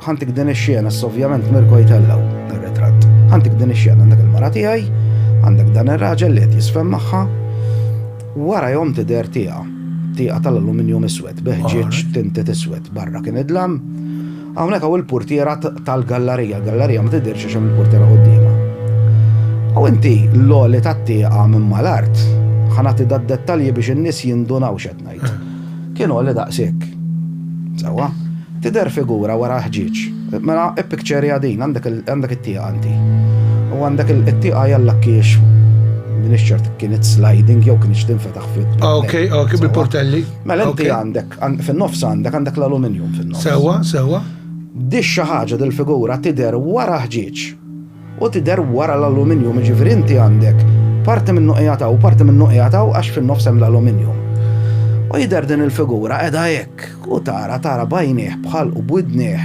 ħantik din ix-xena, ovvjament Mirko jitellaw ir-ritratt. Ħantik din ix-xena għandek il-mara tiegħi, għandek dan ir-raġel li qed jisfem magħha, wara jom tidher tieqa tal-alluminjum iswed, beħġieġ tintet iswed barra kien idlam. Hawnhekk hawn il-purtiera tal-gallerija, l-gallerija ma tidhirx għax hemm il-purtiera qudiemha. U inti l-għoli tat-tieqa minn mal-art ħanati dad-dettalji biex in-nies jindunaw x'qed ngħid. Kienu għalli daqshekk. Sewwa, tidher figura wara ħġieġ. Mela ippikċerja din għandek it-tieqa inti. U għandek it-tieqa jalla kiex min ix-ċert kienet sliding jew kienx tinfetaħ fit. Okej, bil-portelli. Mela inti għandek fin-nofs għandek l-aluminium fin-nofs. Sewwa. Dix xi ħaġa dil-figura tidher wara ħġieġ. U tidher wara l-aluminium, ġifieri inti għandek parti minnu qiegħataw u parti minnu qiegħataw għax fin-nofs hemm l-aluminium. U jidher din il-figura qiegħda hekk u tara bajnieh bħal u bwidnieh